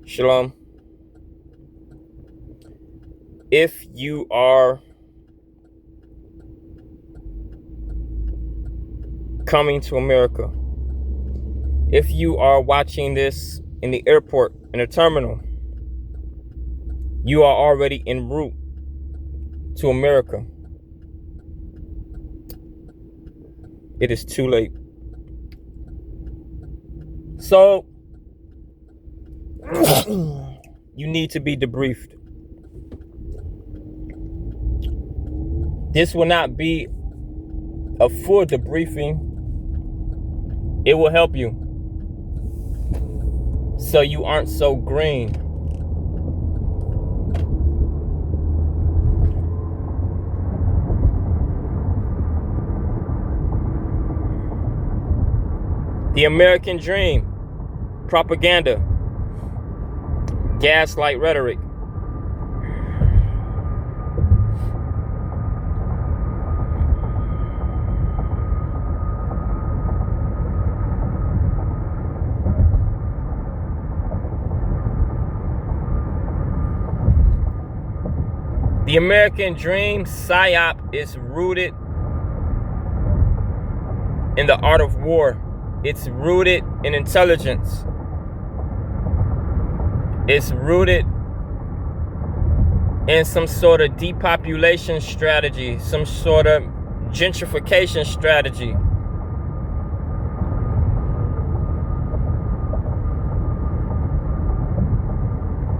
Shalom. If you are coming to America, if you are watching this in the airport, in a terminal, you are already en route to America. It is too late. So, you need to be debriefed. This will not be a full debriefing. It will help you so you aren't so green. The American dream, propaganda, gaslight rhetoric. The American dream, PSYOP, is rooted in the art of war. It's rooted in intelligence. It's rooted in some sort of depopulation strategy, some sort of gentrification strategy.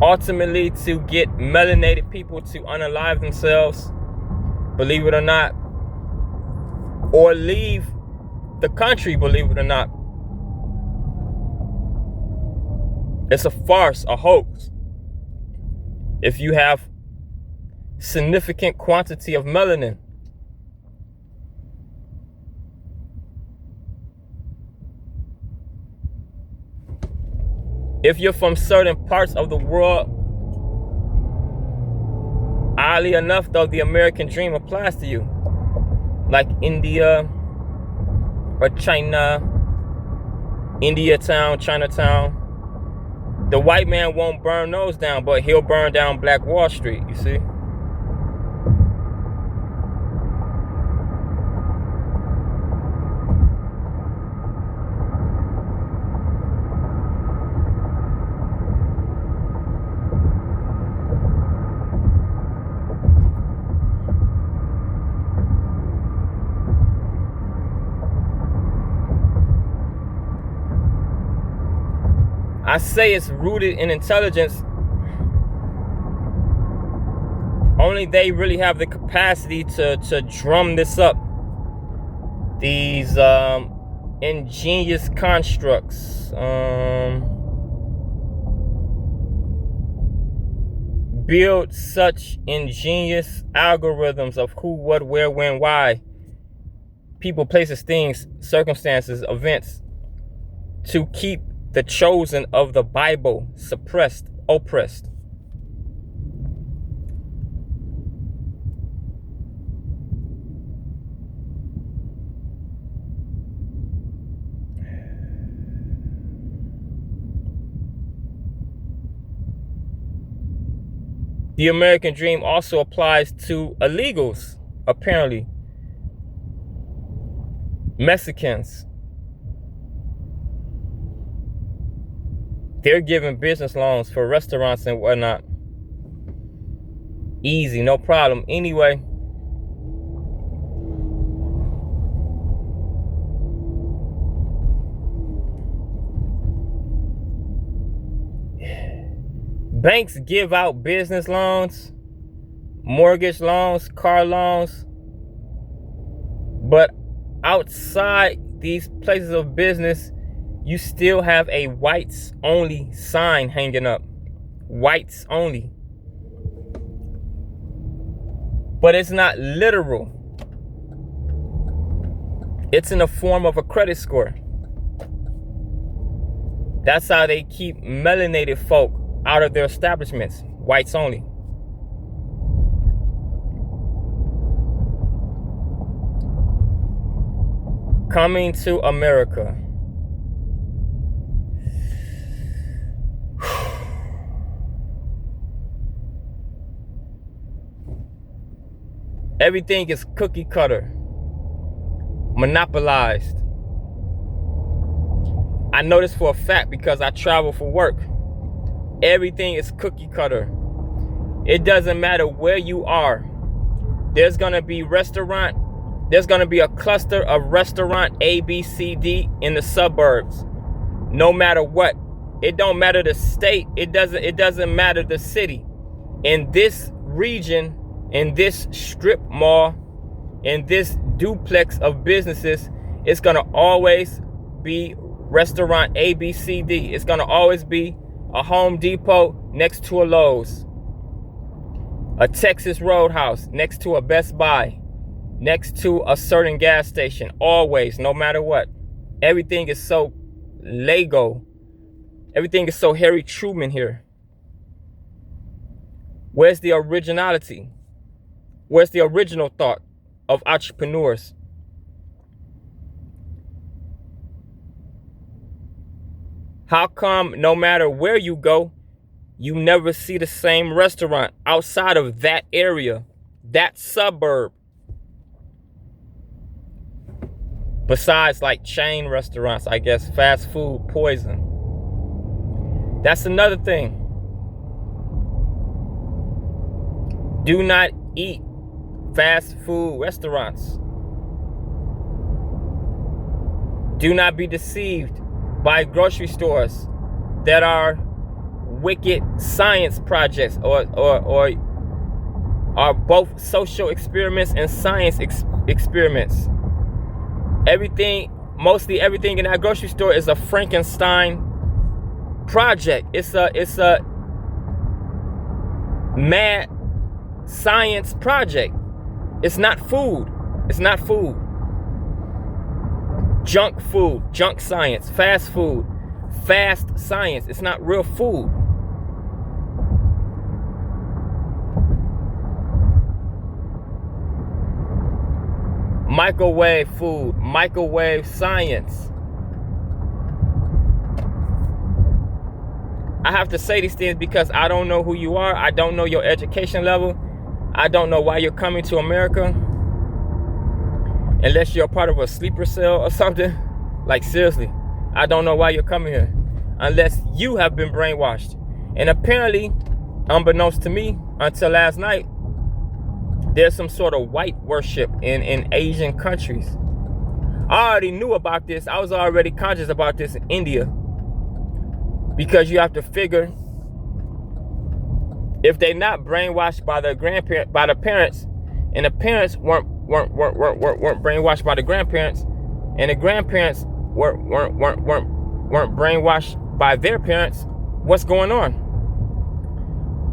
Ultimately, to get melanated people to unalive themselves, believe it or not, or leave the country, believe it or not. It's a farce, a hoax. If you have significant quantity of melanin, if you're from certain parts of the world, oddly enough, though, the American dream applies to you. Like India or China, India town, Chinatown. The white man won't burn those down, but he'll burn down Black Wall Street, you see? I say it's rooted in intelligence. Only they really have the capacity to drum this up. These ingenious constructs, build such ingenious algorithms of who, what, where, when, why, people, places, things, circumstances, events, to keep the chosen of the Bible suppressed, oppressed. The American dream also applies to illegals, apparently. Mexicans. They're giving business loans for restaurants and whatnot. Easy, no problem. Anyway, banks give out business loans, mortgage loans, car loans, but outside these places of business, you still have a whites only sign hanging up. Whites only. But it's not literal. It's in the form of a credit score. That's how they keep melanated folk out of their establishments. Whites only. Coming to America. Everything is cookie cutter, monopolized. I know this for a fact because I travel for work. Everything is cookie cutter. It doesn't matter where you are. There's gonna be restaurant. There's gonna be a cluster of restaurant A, B, C, D in the suburbs. No matter what. It don't matter the state. It doesn't matter the city. In this region, in this strip mall, in this duplex of businesses, it's gonna always be restaurant A, B, C, D. It's gonna always be a Home Depot next to a Lowe's, a Texas Roadhouse next to a Best Buy, next to a certain gas station. Always, no matter what. Everything is so Lego. Everything is so Harry Truman here. Where's the originality? Where's the original thought of entrepreneurs? How come no matter where you go, you never see the same restaurant outside of that area, that suburb? Besides like chain restaurants, I guess, fast food poison. That's another thing. Do not eat fast food restaurants. Do not be deceived by grocery stores that are wicked science projects or are both social experiments and science experiments. Mostly everything in that grocery store is a Frankenstein project. It's a mad science project. It's not food. It's not food. Junk food, junk science, fast food, fast science. It's not real food. Microwave food, microwave science. I have to say these things because I don't know who you are. I don't know your education level. I don't know why you're coming to America. Unless you're a part of a sleeper cell or something. Like seriously, I don't know why you're coming here. Unless you have been brainwashed. And apparently, unbeknownst to me, until last night, there's some sort of white worship in Asian countries. I already knew about this. I was already conscious about this in India. Because you have to figure, if they're not brainwashed by their grandparents, by the parents, and the parents weren't brainwashed by the grandparents, and the grandparents weren't brainwashed by their parents, what's going on?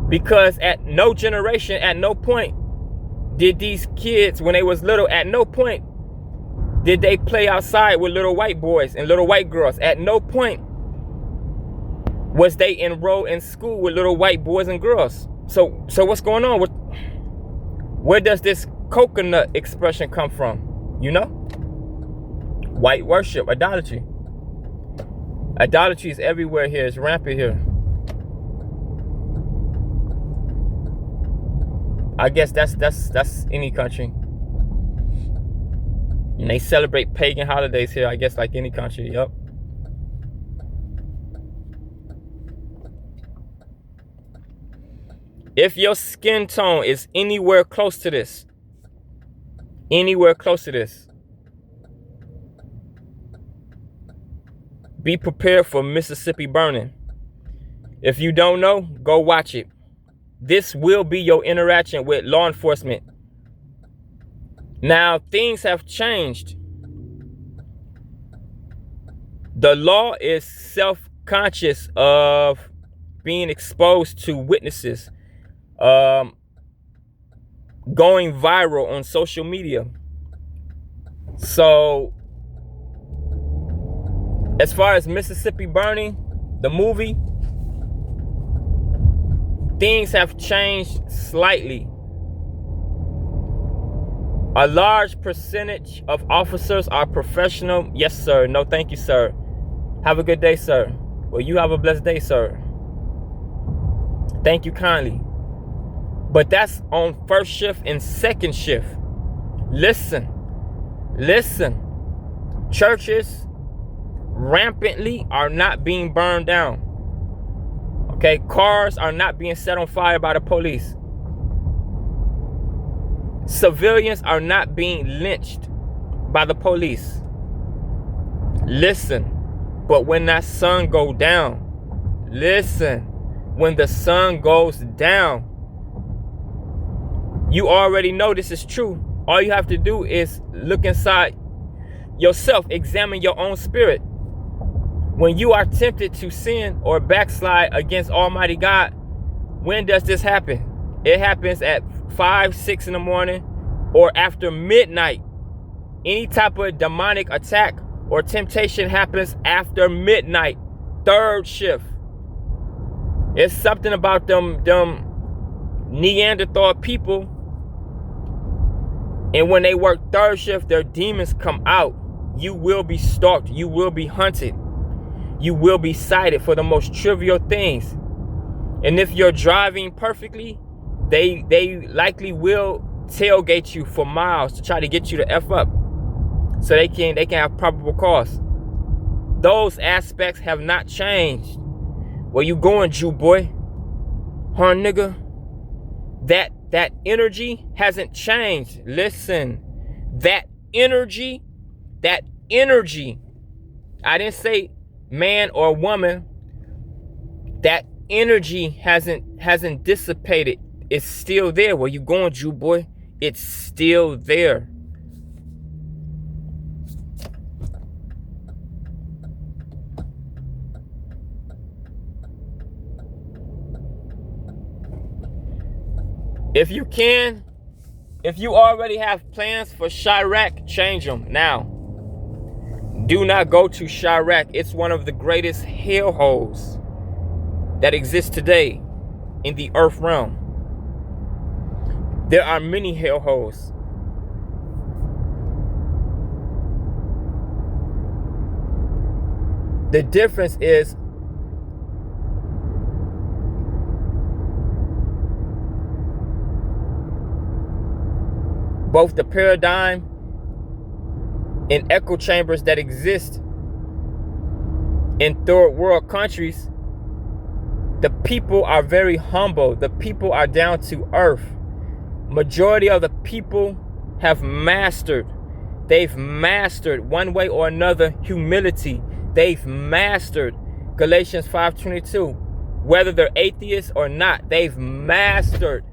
Because at no generation, at no point did these kids, when they was little, at no point did they play outside with little white boys and little white girls. At no point was they enrolled in school with little white boys and girls. So what's going on? Where does this coconut expression come from? You know? White worship, idolatry. Idolatry is everywhere here. It's rampant here. I guess that's any country. And they celebrate pagan holidays here, I guess, like any country. Yep. If your skin tone is anywhere close to this, be prepared for Mississippi burning. If you don't know, go watch it. This will be your interaction with law enforcement. Now, things have changed. The law is self-conscious of being exposed to witnesses, going viral on social media. So, as far as Mississippi Burning, the movie, things have changed slightly. A large percentage of officers are professional. Yes, sir. No, thank you, sir. Have a good day, sir. Well, you have a blessed day, sir. Thank you kindly. But that's on first shift and second shift. Listen. Churches rampantly are not being burned down. Okay, cars are not being set on fire by the police. Civilians are not being lynched by the police. Listen, but when that sun go down, when the sun goes down, you already know this is true. All you have to do is look inside yourself, examine your own spirit. When you are tempted to sin or backslide against Almighty God, when does this happen? It happens at 5, 6 in the morning or after midnight. Any type of demonic attack or temptation happens after midnight, third shift. It's something about them Neanderthal people. And when they work third shift, their demons come out. You will be stalked. You will be hunted. You will be cited for the most trivial things. And if you're driving perfectly, they likely will tailgate you for miles to try to get you to F up. So they can have probable cause. Those aspects have not changed. Where you going, Jew boy? Huh, nigga? That energy hasn't changed. Listen, that energy, I didn't say man or woman. That energy hasn't dissipated. It's still there. Where you going, Jew boy? It's still there. If you already have plans for CHIRAQ, change them now. Do not go to CHIRAQ. It's one of the greatest hellholes that exists today in the earth realm. There are many hellholes. The difference is both the paradigm and echo chambers that exist in third world countries. The people are very humble. The people are down to earth. Majority of the people have mastered. They've mastered one way or another humility. They've mastered Galatians 5:22. Whether they're atheists or not, they've mastered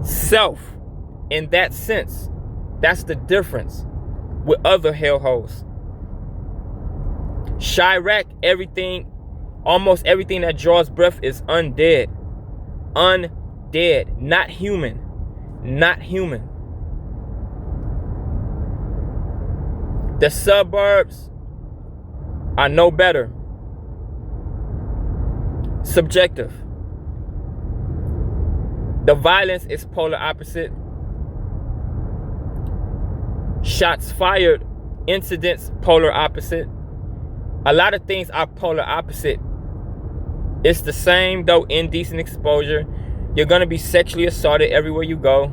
self in that sense. That's the difference with other hellholes. CHIRAQ, almost everything that draws breath is undead. Undead, not human. Not human. The suburbs are no better. Subjective. The violence is polar opposite. Shots fired, incidents, polar opposite. A lot of things are polar opposite. It's the same though, indecent exposure. You're gonna be sexually assaulted everywhere you go.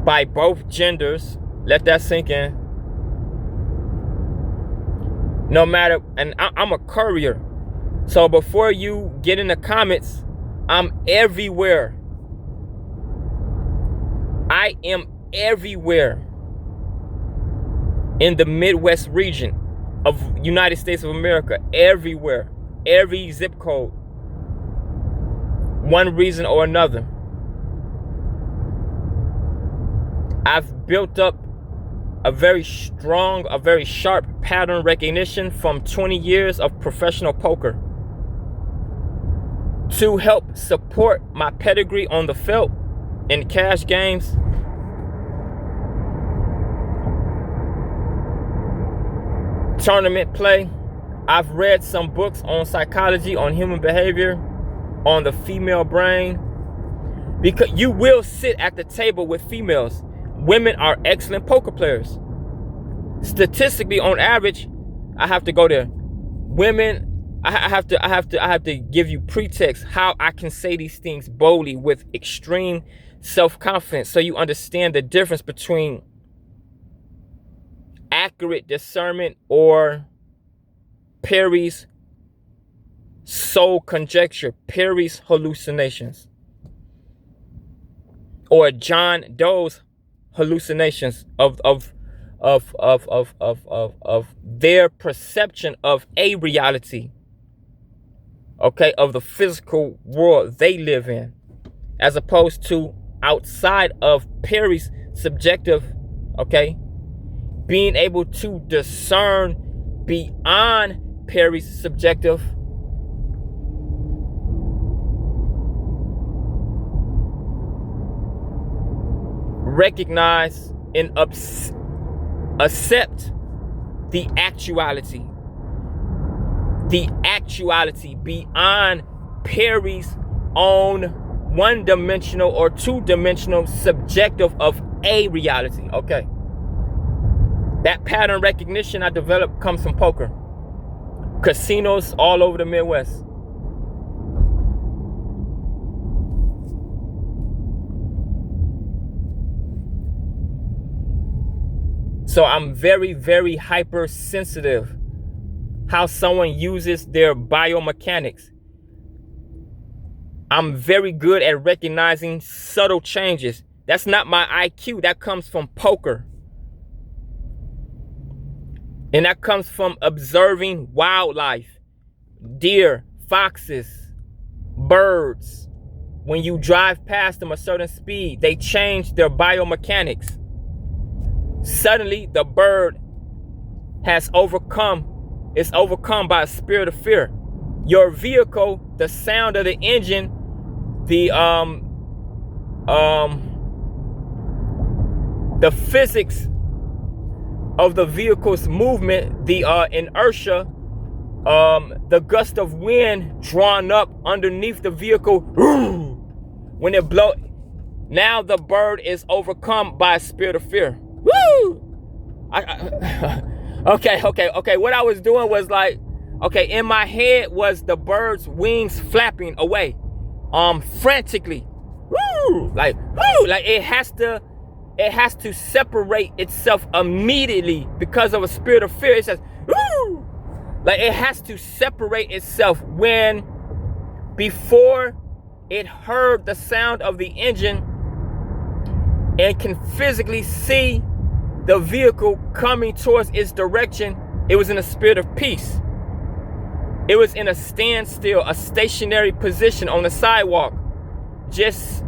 By both genders. Let that sink in. No matter, and I'm a courier. So before you get in the comments, I'm everywhere. I am everywhere in the Midwest region of United States of America. Everywhere. Every zip code. One reason or another. I've built up a very strong, a very sharp pattern recognition from 20 years of professional poker to help support my pedigree on the felt in cash games. Tournament play, I've read some books on psychology, on human behavior, on the female brain, because you will sit at the table with females. Women are excellent poker players. Statistically, on average, I have to go there. Women, I have to give you pretext how I can say these things boldly with extreme self-confidence, so you understand the difference between accurate discernment or Perry's soul conjecture, Perry's hallucinations, or John Doe's hallucinations of their perception of a reality, okay, of the physical world they live in, as opposed to outside of Perry's subjective, okay, being able to discern beyond Perry's subjective, recognize and accept the actuality beyond Perry's own one-dimensional or two-dimensional subjective of a reality. Okay, that pattern recognition I developed comes from poker, casinos all over the Midwest. So I'm very, very hypersensitive how someone uses their biomechanics. I'm very good at recognizing subtle changes. That's not my IQ. That comes from poker. And that comes from observing wildlife, deer, foxes, birds. When you drive past them a certain speed, they change their biomechanics. Suddenly, the bird is overcome by a spirit of fear. Your vehicle, the sound of the engine, the physics of the vehicle's movement, the inertia, the gust of wind drawn up underneath the vehicle, when it blows, now the bird is overcome by a spirit of fear. Woo! Okay. What I was doing was like, okay, in my head was the bird's wings flapping away, frantically. Woo! Like it has to separate itself immediately because of a spirit of fear. It says, woo! Like it has to separate itself before it heard the sound of the engine and can physically see the vehicle coming towards its direction. It was in a spirit of peace. It was in a standstill, a stationary position on the sidewalk, just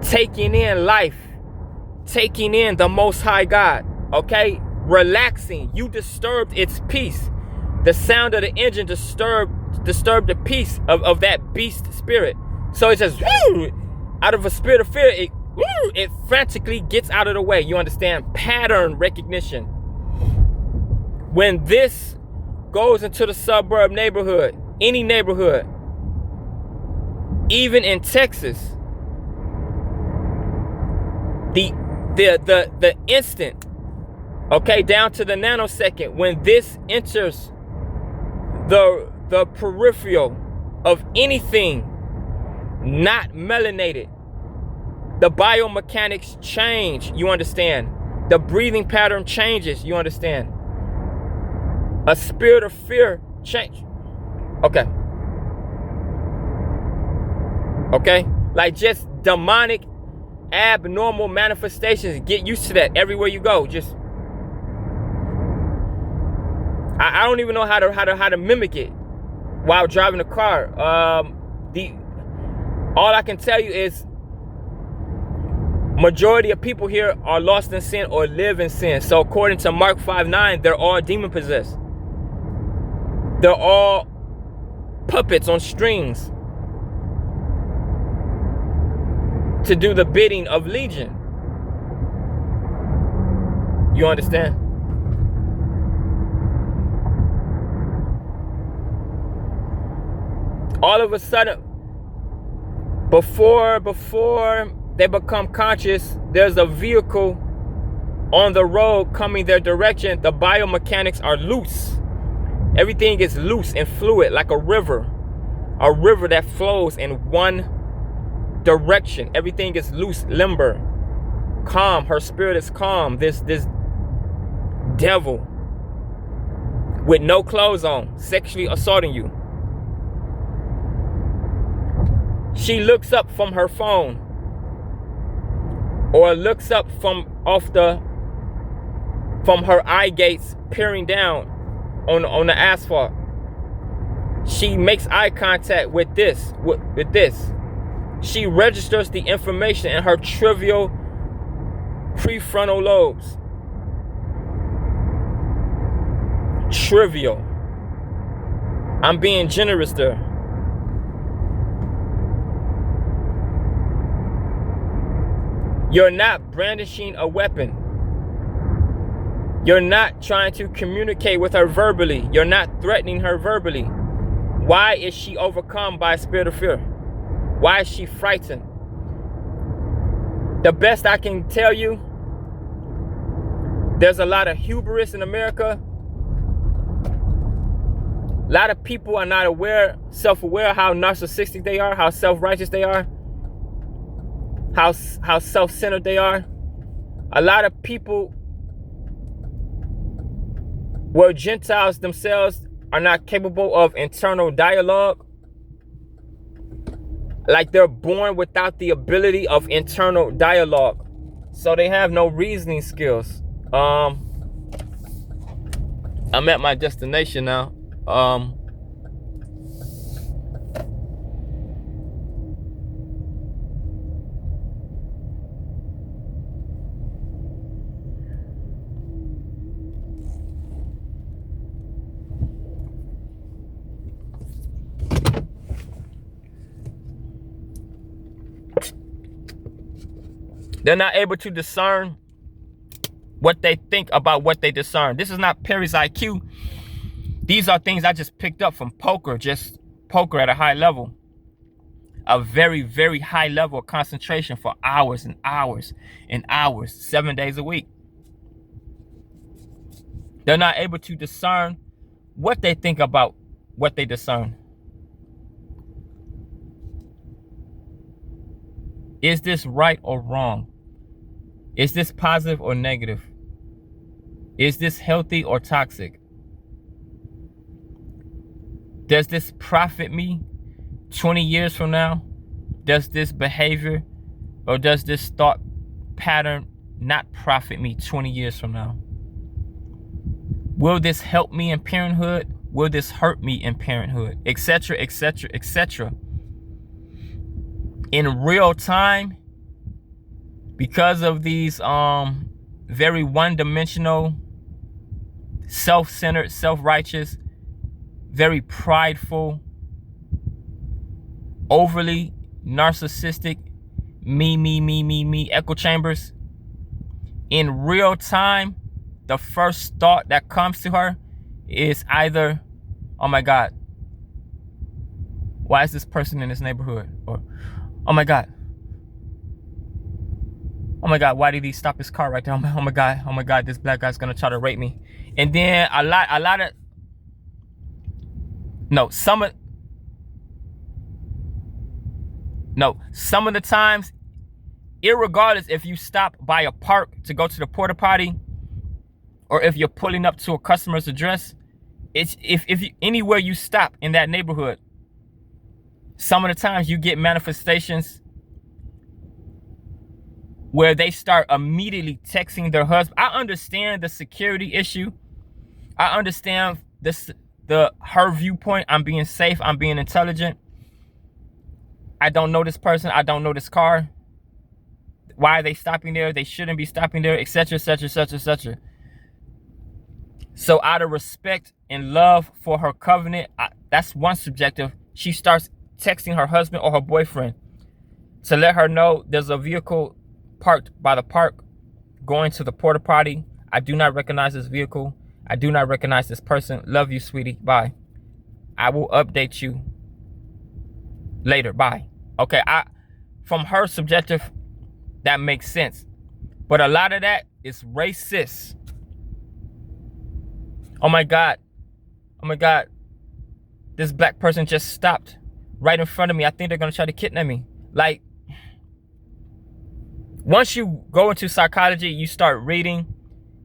taking in life, taking in the Most High God, okay? Relaxing. You disturbed its peace. The sound of the engine disturbed the peace of that beast spirit. So it just, out of a spirit of fear, it frantically gets out of the way. You understand? Pattern recognition. When this goes into the suburb neighborhood, any neighborhood, even in Texas, the instant, okay, down to the nanosecond, when this enters the peripheral of anything not melanated, the biomechanics change, you understand? The breathing pattern changes, you understand? A spirit of fear change. Okay. Like just demonic, abnormal manifestations. Get used to that everywhere you go. Just, I don't even know how to mimic it while driving a car. All I can tell you is, majority of people here are lost in sin or live in sin. So according to Mark 5:9, they're all demon possessed. They're all puppets on strings to do the bidding of Legion. You understand? All of a sudden, before they become conscious, there's a vehicle on the road coming their direction. The biomechanics are loose. Everything is loose and fluid, like a river that flows in one direction. Everything is loose, limber, calm. Her spirit is calm. This devil with no clothes on, sexually assaulting you. She looks up from her phone, or looks up from her eye gates, peering down on the asphalt. She makes eye contact with this. She registers the information in her trivial prefrontal lobes. Trivial. I'm being generous there. You're not brandishing a weapon. You're not trying to communicate with her verbally. You're not threatening her verbally. Why is she overcome by a spirit of fear? Why is she frightened? The best I can tell you, there's a lot of hubris in America. A lot of people are not self-aware how narcissistic they are, how self-righteous they are, how self-centered they are. A lot of people where Gentiles themselves are not capable of internal dialogue. Like they're born without the ability of internal dialogue. So they have no reasoning skills. I'm at my destination now. They're not able to discern what they think about what they discern. This is not Perry's IQ. These are things I just picked up from poker, just poker at a high level. A very, very high level of concentration for hours and hours and hours, 7 days a week. They're not able to discern what they think about what they discern. Is this right or wrong? Is this positive or negative? Is this healthy or toxic? Does this profit me 20 years from now? Does this behavior or does this thought pattern not profit me 20 years from now? Will this help me in parenthood? Will this hurt me in parenthood? Etc., etc., etc. In real time, because of these very one-dimensional, self-centered, self-righteous, very prideful, overly narcissistic, me echo chambers, in real time, the first thought that comes to her is either, oh my God, why is this person in this neighborhood? Or, oh my God, why did he stop his car right there? Oh my God, this black guy's gonna try to rape me. And then some of the times, irregardless if you stop by a park to go to the porta potty, or if you're pulling up to a customer's address, it's if you, anywhere you stop in that neighborhood, some of the times you get manifestations where they start immediately texting their husband. I understand the security issue. I understand her viewpoint. I'm being safe. I'm being intelligent. I don't know this person. I don't know this car. Why are they stopping there? They shouldn't be stopping there, etc., etc., etc., etc. So out of respect and love for her covenant, that's one subjective. She starts texting her husband or her boyfriend to let her know there's a vehicle parked by the park going to the porta potty. I do not recognize this vehicle. I do not recognize this person. Love you, sweetie. Bye. I will update you Later, bye. Okay, from her subjective, that makes sense. But a lot of that is racist. Oh my God. Oh my God. This black person just stopped right in front of me. I think they're gonna try to kidnap me. Like, once you go into psychology, you start reading,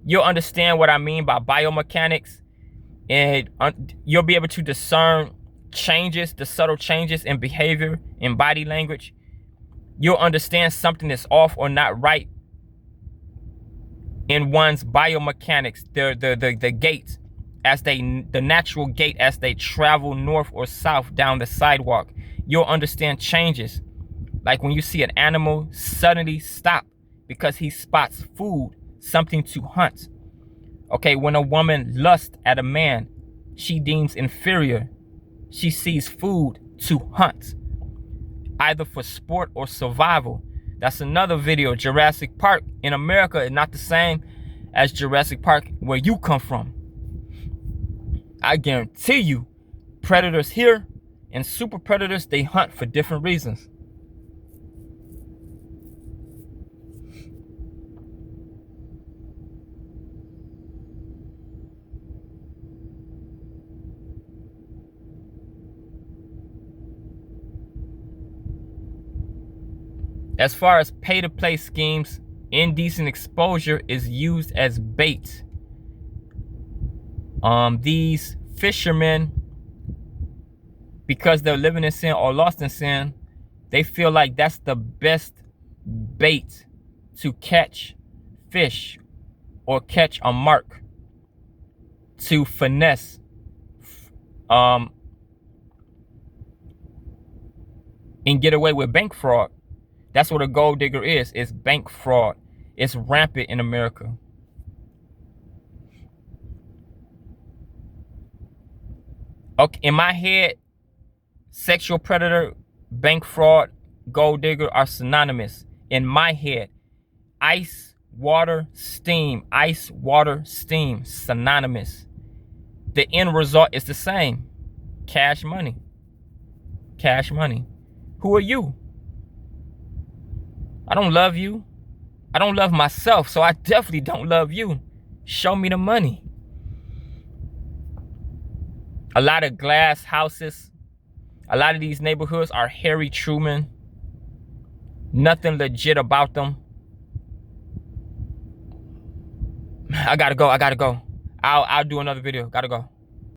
you'll understand what I mean by biomechanics, and you'll be able to discern changes, the subtle changes in behavior, in body language. You'll understand something is off or not right in one's biomechanics, the gait, the natural gait as they travel north or south down the sidewalk. You'll understand changes. Like when you see an animal suddenly stop because he spots food, something to hunt. Okay, when a woman lusts at a man she deems inferior, she sees food to hunt, either for sport or survival. That's another video. Jurassic Park in America is not the same as Jurassic Park where you come from. I guarantee you, predators here and super predators, they hunt for different reasons. As far as pay-to-play schemes, indecent exposure is used as bait. These fishermen, because they're living in sin or lost in sin, they feel like that's the best bait to catch fish or catch a mark, to finesse and get away with bank fraud. That's what a gold digger is. It's bank fraud. It's rampant in America. Okay, in my head, sexual predator, bank fraud, gold digger are synonymous. In my head, ice, water, steam, synonymous. The end result is the same. Cash money. Cash money. Who are you? I don't love you. I don't love myself, so I definitely don't love you. Show me the money. A lot of glass houses. A lot of these neighborhoods are Harry Truman. Nothing legit about them. I gotta go. I'll do another video. Gotta go.